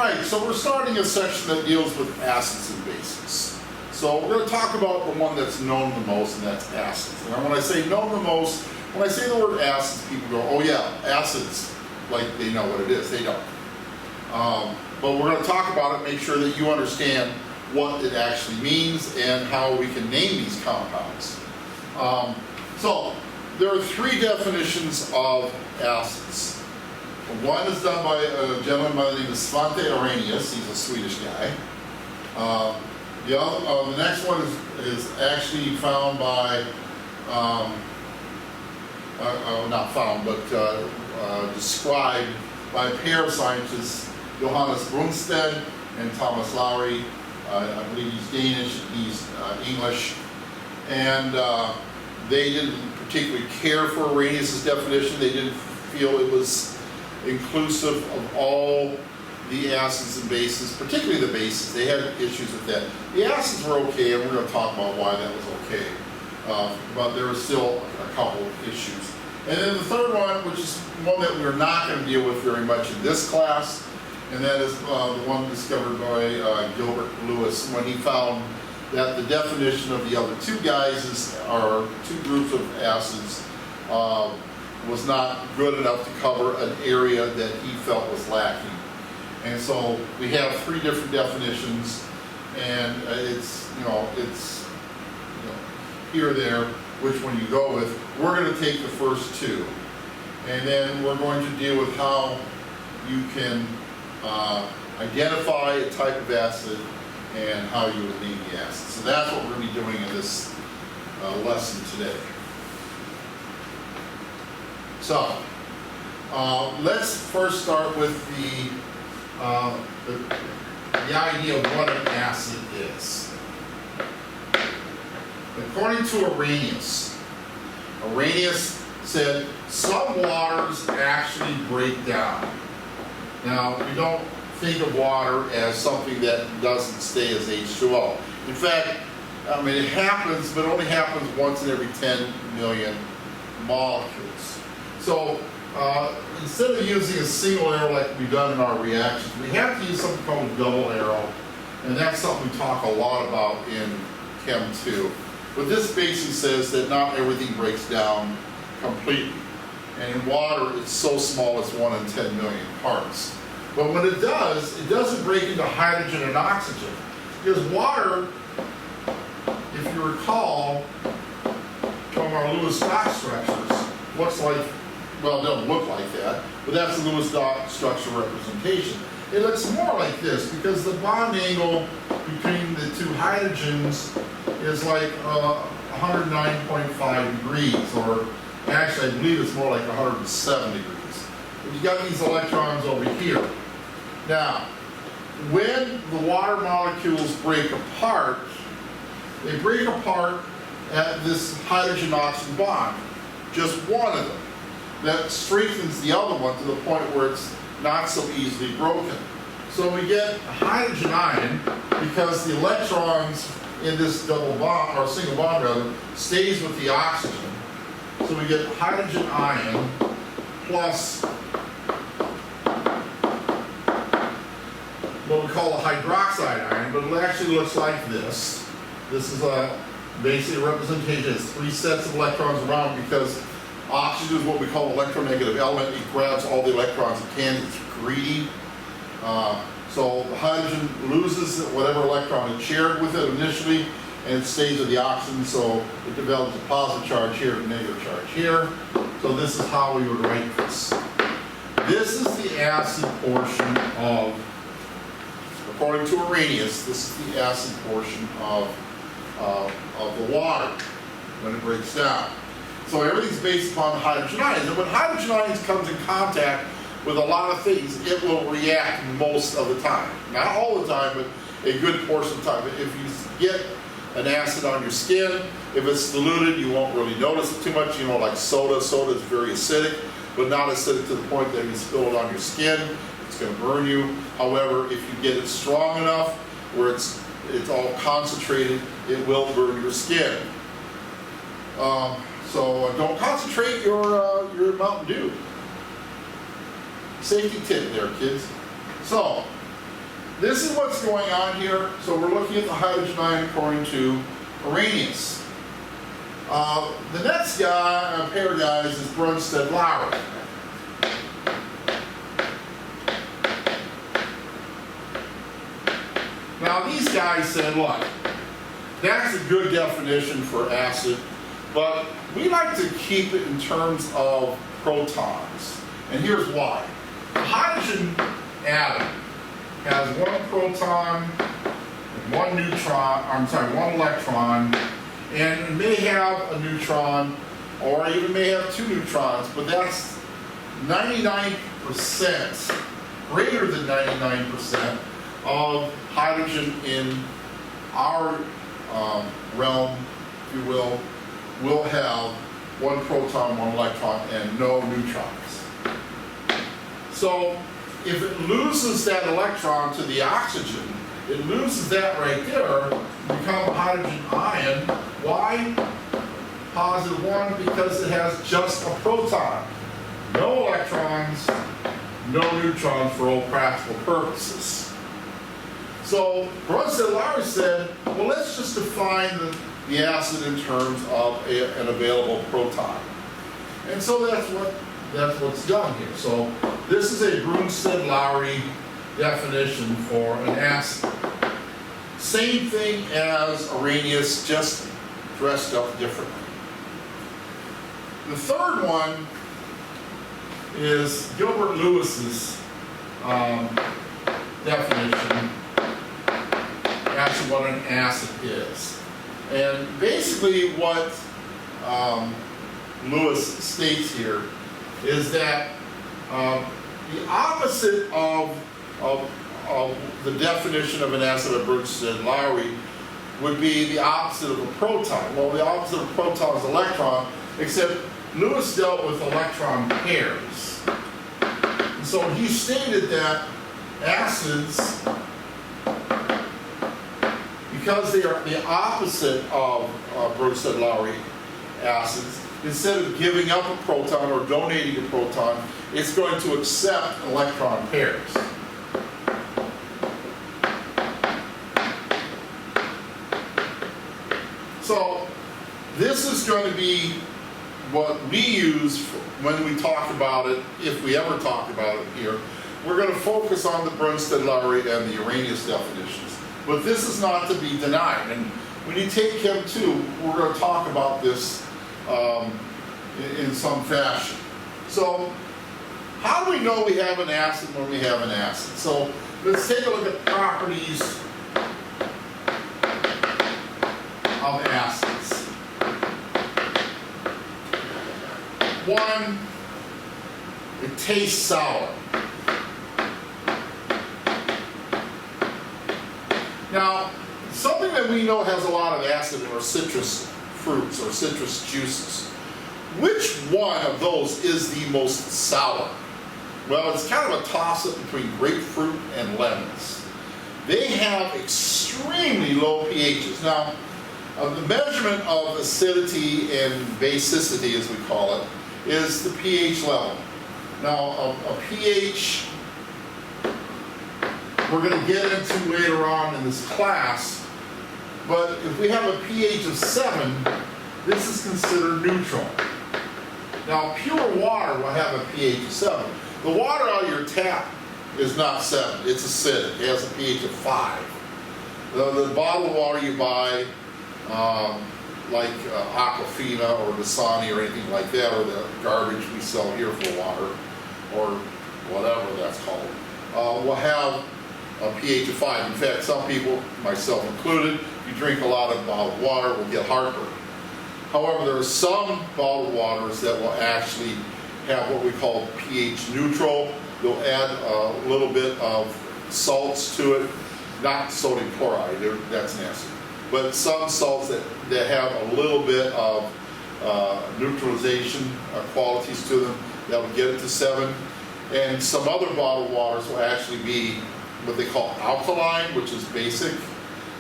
Alright, so we're starting a section that deals with acids and bases. So we're going to talk about the one that's known the most, and that's acids. And when I say known the most, when I say the word acids, people go, oh yeah, acids, like they know what it is. They don't. But we're going to talk about it, make sure that you understand what it actually means and how we can name these compounds. So there are three definitions of acids. One is done by a gentleman by the name of Svante Arrhenius. He's a Swedish guy. The next one is actually found by, not found, but described by a pair of scientists, Johannes Brunsted and BronstedLowry. I believe he's Danish, he's English. And they didn't particularly care for Arrhenius' definition. They didn't feel it was inclusive of all the acids and bases, particularly the bases. They had issues with that. The acids were okay, and we're going to talk about why that was okay. But there were still a couple of issues. And then the third one, which is one that we're not going to deal with very much in this class, and that is the one discovered by Gilbert Lewis when he found that the definition of the other two guys are two groups of acids was not good enough to cover an area that he felt was lacking. And so we have three different definitions, and it's here or there, which one you go with. We're going to take the first two, and then we're going to deal with how you can identify a type of acid and how you would name the acid. So that's what we're going to be doing in this lesson today. So, let's first start with the idea of what an acid is. According to Arrhenius said some waters actually break down. Now, we don't think of water as something that doesn't stay as H2O. In fact, it happens, but it only happens once in every 10 million molecules. So instead of using a single arrow like we've done in our reactions, we have to use something called a double arrow, and that's something we talk a lot about in Chem 2. But this basically says that not everything breaks down completely. And in water, it's so small it's 1 in 10 million parts. But when it does, it doesn't break into hydrogen and oxygen. Because water, if you recall from our Lewis-Dot structures, looks like, well, it doesn't look like that, but that's the Lewis-Dot structure representation. It looks more like this because the bond angle between the two hydrogens is like 109.5 degrees, or actually I believe it's more like 107 degrees. But you got these electrons over here. Now, when the water molecules break apart, they break apart at this hydrogen-oxygen bond, just one of them. That strengthens the other one to the point where it's not so easily broken. So we get a hydrogen ion because the electrons in this double bond, or single bond rather, stays with the oxygen. So we get hydrogen ion plus what we call a hydroxide ion, but it actually looks like this. This is basically a representation. It's three sets of electrons around because oxygen is what we call an electronegative element. It grabs all the electrons it can. It's greedy. So the hydrogen loses whatever electron it shared with it initially, and it stays with the oxygen, so it develops a positive charge here and a negative charge here. So this is how we would write this. This is the acid portion of, according to Arrhenius, this is the acid portion of the water when it breaks down. So everything's based upon the hydrogen ions. And when hydrogen ions comes in contact with a lot of things, it will react most of the time. Not all the time, but a good portion of the time. If you get an acid on your skin, if it's diluted, you won't really notice it too much. You know, like soda. Soda is very acidic, but not acidic to the point that if you spill it on your skin, it's going to burn you. However, if you get it strong enough where it's all concentrated, it will burn your skin. So don't concentrate your Mountain Dew. Safety tip there, kids. So this is what's going on here. So we're looking at the hydrogen ion according to Arrhenius. The next guy, pair of guys, is BronstedLowry. Now these guys said, look, that's a good definition for acid, but we like to keep it in terms of protons. And here's why. The hydrogen atom has one proton, one electron, and it may have a neutron, or even may have two neutrons, but that's 99%, greater than 99% of hydrogen in our realm, if you will have one proton, one electron, and no neutrons. So if it loses that electron to the oxygen, it loses that right there, become a hydrogen ion. Why? +1, because it has just a proton. No electrons, no neutrons for all practical purposes. So BronstedLowry said, well, let's just define the acid in terms of an available proton. And so that's what's done here. So this is a BronstedLowry definition for an acid. Same thing as Arrhenius, just dressed up differently. The third one is Gilbert Lewis's definition as to what an acid is. And basically what Lewis states here is that the opposite of the definition of an acid of BronstedLowry would be the opposite of a proton. Well, the opposite of a proton is electron, except Lewis dealt with electron pairs. And so he stated that acids, because they are the opposite of BronstedLowry acids, instead of giving up a proton or donating a proton, it's going to accept electron pairs. So this is going to be what we use when we talk about it, if we ever talk about it here. We're going to focus on the BronstedLowry and the Arrhenius definitions. But this is not to be denied. And when you take Chem 2, we're going to talk about this in some fashion. So how do we know we have an acid when we have an acid? So let's take a look at properties of acids. One, it tastes sour. Now, something that we know has a lot of acid in our citrus fruits or citrus juices. Which one of those is the most sour? Well, it's kind of a toss-up between grapefruit and lemons. They have extremely low pHs. Now, the measurement of acidity and basicity, as we call it, is the pH level. Now, a pH we're going to get into later on in this class, but if we have a pH of 7, this is considered neutral. Now, pure water will have a pH of 7. The water out of your tap is not 7, it's acidic. It has a pH of 5. The bottled water you buy, like Aquafina or Dasani or anything like that, or the garbage we sell here for water, or whatever that's called, will have a pH of 5. In fact, some people, myself included, if you drink a lot of bottled water, will get heartburn. However, there are some bottled waters that will actually have what we call pH neutral. They'll add a little bit of salts to it, not sodium chloride, that's nasty, but some salts that have a little bit of neutralization qualities to them that will get it to 7. And some other bottled waters will actually be what they call alkaline, which is basic,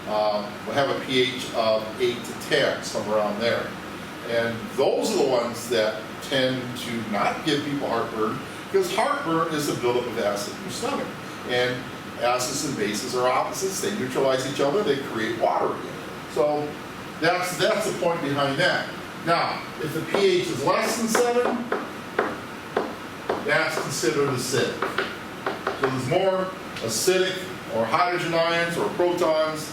will have a pH of 8 to 10, somewhere around there. And those are the ones that tend to not give people heartburn, because heartburn is a buildup of acid in your stomach. And acids and bases are opposites. They neutralize each other. They create water again. So that's the point behind that. Now, if the pH is less than 7, that's considered acidic. So there's more acidic or hydrogen ions or protons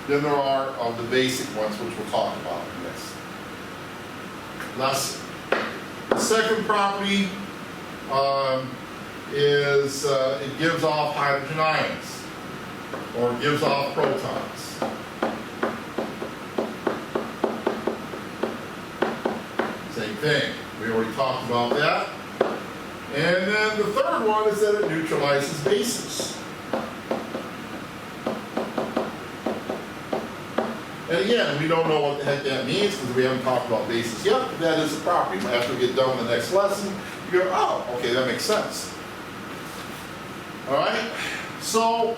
than there are of the basic ones, which we'll talk about in this lesson. The second property is it gives off hydrogen ions, or it gives off protons. Same thing. We already talked about that. And then the third one is that it neutralizes bases. And again, we don't know what the heck that means because we haven't talked about bases yet, but that is a property. After we get done with the next lesson, you go, oh, okay, that makes sense. All right, so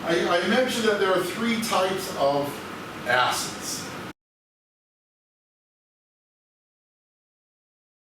I mentioned that there are 3 types of acids.